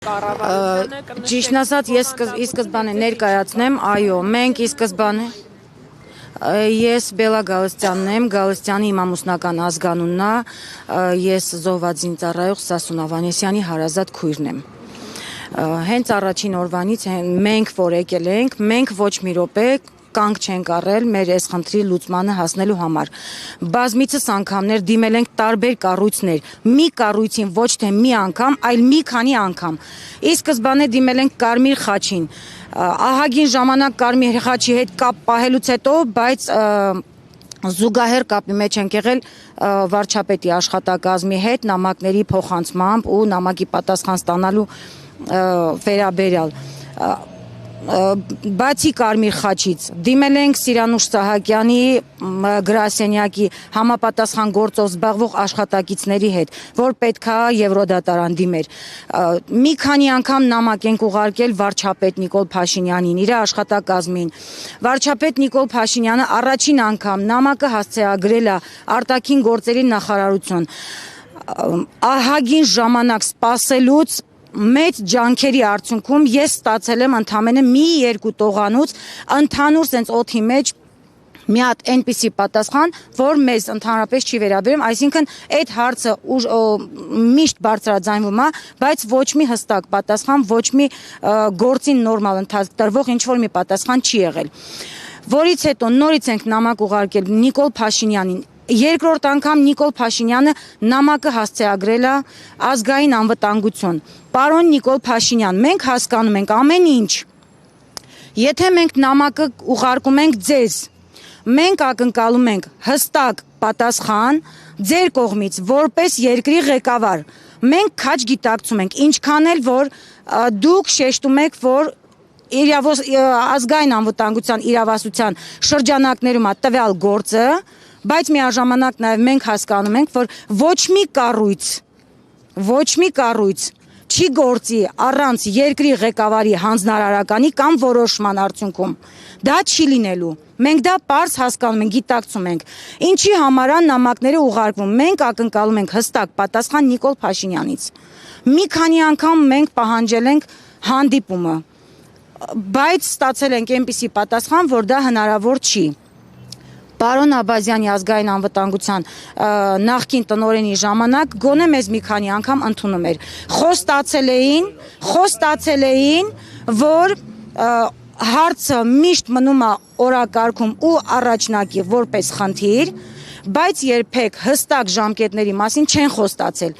Ճիշտն ասած, ես ի սկզբանե ներկայացնեմ, այո, մենք ի սկզբանե ես Բելա Գալստյանն եմ, Գալստյանի իմ ամուսնական ազգանունն է, ես զոհված զինծառայող Սասուն Ավանեսյանի հարազատ քույրն եմ։ Հենց առաջին օրվանից մենք որ եկել ենք, մենք ոչ մի րոպե կանգ չենք առել մեր այս խնդրի լուծմանը հասնելու համար։ Բազմիցս անգամներ դիմել ենք տարբեր կառույցներ, մի կառույցին ոչ թե մի անգամ, այլ մի քանի անգամ։ Ի սկզբանե դիմել ենք Կարմիր խաչին։ Ահագին ժամանակ Կարմիր խաչի հետ կապ պահելուց հետո, բայց զուգահեռ կապի մեջ ենք եղել վարչապետի աշխատակազմի հետ նամակների փոխանցմամբ ու նամակի պատասխան ստանալու վերաբերյալ։ Բացի Կարմիր խաչից դիմել ենք Սիրանուշ Սահակյանի գրասենյակի համապատասխան գործով զբաղվող աշխատակիցների հետ, որ պետքա Եվրոդատարան դիմեր։ Մի քանի անգամ նամակ ենք ուղարկել վարչապետ Նիկոլ Փաշինյանին, իր աշխատակազմին։ Վարչապետ Նիկոլ Փաշինյանը առաջին անգամ նամակը հասցեագրել է արտաքին գործերի նախարարություն։ Ահագին ժամանակ սպասելուց մեծ ջանքերի արդյունքում ես ստացել եմ ընդամենը մի երկու տողանոց ընդհանուր սենց օդի մեջ մի հատ այնպիսի պատասխան, որ մեզ ընդհանրապես չի վերաբերում, այսինքն այդ հարցը միշտ բարձրաձայնվում է, բայց ոչ մի հստակ պատասխան, ոչ մի գործին նորմալ ընթացք տրվող ինչ-որ մի պատասխան չի եղել։ Որից հետո նորից ենք նամակ ուղարկել Նիկոլ Փաշինյանին։ Երկրորդ անգամ Նիկոլ Փաշինյանը նամակը հասցեագրել է ազգային անվտանգություն։ Պարոն Նիկոլ Փաշինյան, մենք հասկանում ենք ամեն ինչ։ Եթե մենք նամակը ուղարկում ենք ձեզ, մենք ակնկալում ենք հստակ պատասխան ձեր կողմից որպես երկրի ղեկավար։ Մենք քաջ գիտակցում ենք, ինչքան էլ որ դուք շեշտում եք, որ ազգային անվտանգության իրավասության շրջանակներում է տվյալ գործը, բայց միաժամանակ նաև մենք հասկանում ենք, որ ոչ մի կառույց չի գործի առանց երկրի ղեկավարի հանձնարարականի կամ որոշման արդյունքում։ Դա չի լինելու։ Մենք դա պարզ հասկանում ենք, գիտակցում ենք։ Ինչի համար է նամակները ուղարկվում։ Մենք ակնկալում ենք հստակ պատասխան Նիկոլ Փաշինյանից։ Մի քանի անգամ մենք պահանջել ենք հանդիպումը, բայց ստացել ենք այնպիսի պատասխան, որ դա հնարավոր չի։ Պարոն Աբազյանի ազգային անվտանգության նախկին տնօրենի ժամանակ գոնե մեզ մի քանի անգամ ընդունում էր։ Խոստացել էին, որ հարցը միշտ մնում է օրակարգում ու առաջնակի որպես խնդիր, բայց երբեք հստակ ժամկետների մասին չեն խոստացել։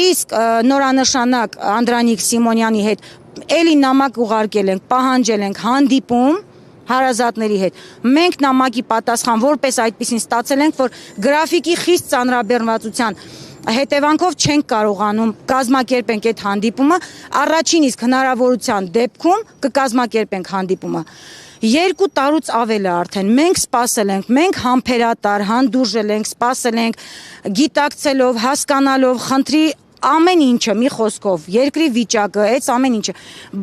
Իսկ նորանշանակ Անդրանիկ Սիմոնյանի հետ էլի նամակ ուղարկել ենք, պահանջել ենք հանդիպում հարազատների հետ։ Մենք նամակի պատասխան որպես այդպեսին ստացել ենք, որ գրաֆիկի խիստ ծանրաբեռնվածության հետևանքով չենք կարողանում կազմակերպենք այդ հանդիպումը, առաջին իսկ հնարավորության դեպքում կկազմակերպենք հանդիպումը։ 2 տարուց ավել է արդեն, մենք սպասել ենք, մենք համբերատար, հանդուրժել ենք, սպասել ենք, գիտակցելով, հասկանալով, խնդրի ամեն ինչը, մի խոսքով, երկրի վիճակը, այս ամեն ինչը,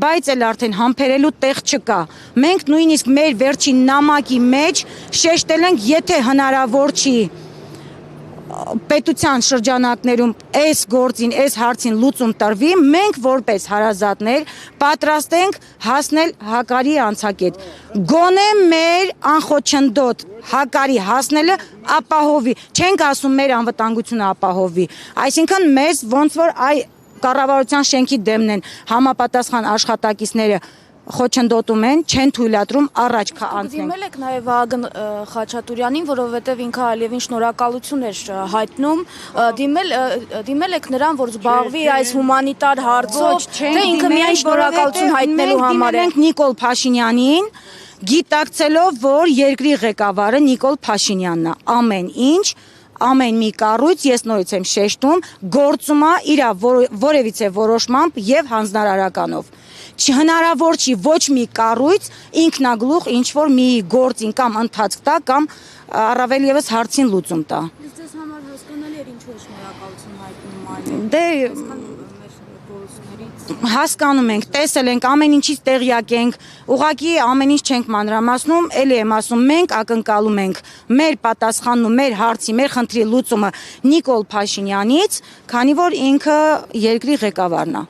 բայց էլ արդեն համբերելու տեղ չկա։ Մենք նույնիսկ մեր վերջին նամակի մեջ շեշտել ենք, եթե հնարավոր չի պետության շրջանակներում այս գործին, այս հարցին լուծում տրվի, մենք որպես հարազատներ պատրաստ ենք հասնել հակարի անցակետ։ Գոնե մեր անխոչնդոտ հակարի հասնելը ապահովի, չենք ասում մեր անվտանգությունը ապահովի, այսինքն մեզ ոնց որ կառավարության շենքի դեմն են համապատասխան աշխատակիցները խոչընդոտում են, չեն թույլատրում առաջ անցնենք։ Դիմել եք նաև Վահագն Խաչատուրյանին, որովհետև ինքը այլևին շնորհակալություն էր հայտնում, դիմել եք նրան, որ զբաղվի այս հումանիտար հարցով, թե ինքը միայն շնորհակալություն հայտնելու համար է։ Մենք Նիկոլ Փաշինյանին, գիտակցելով, որ երկրի ղեկավարը Նիկոլ Փաշինյանն է, ամեն ինչ, ամեն մի կառույց, ես նորից եմ շեշտում, գործում է իր որևիցե որոշմամբ եւ հանձնարարականով։ Հնարավոր չի ոչ մի կառույց ինքնագլուխ ինչ-որ մի գործին կամ ընթացք տա կամ առավել եւս հարցին լուծում տա։ Իսկ ձեզ համար հասկանալի էր ինչու շնորհակալություն հայտնում Հասկանում ենք, տեսել ենք, ամեն ինչից տեղյակ ենք, ուղղակի ամեն ինչ չենք մանրամասնում, էլի եմ ասում, մենք ակնկալում ենք մեր պատասխանն ու մեր հարցի, մեր խնդրի լուծումը Նիկոլ Փաշինյանից, քանի որ ինքը երկրի ղեկավարն է։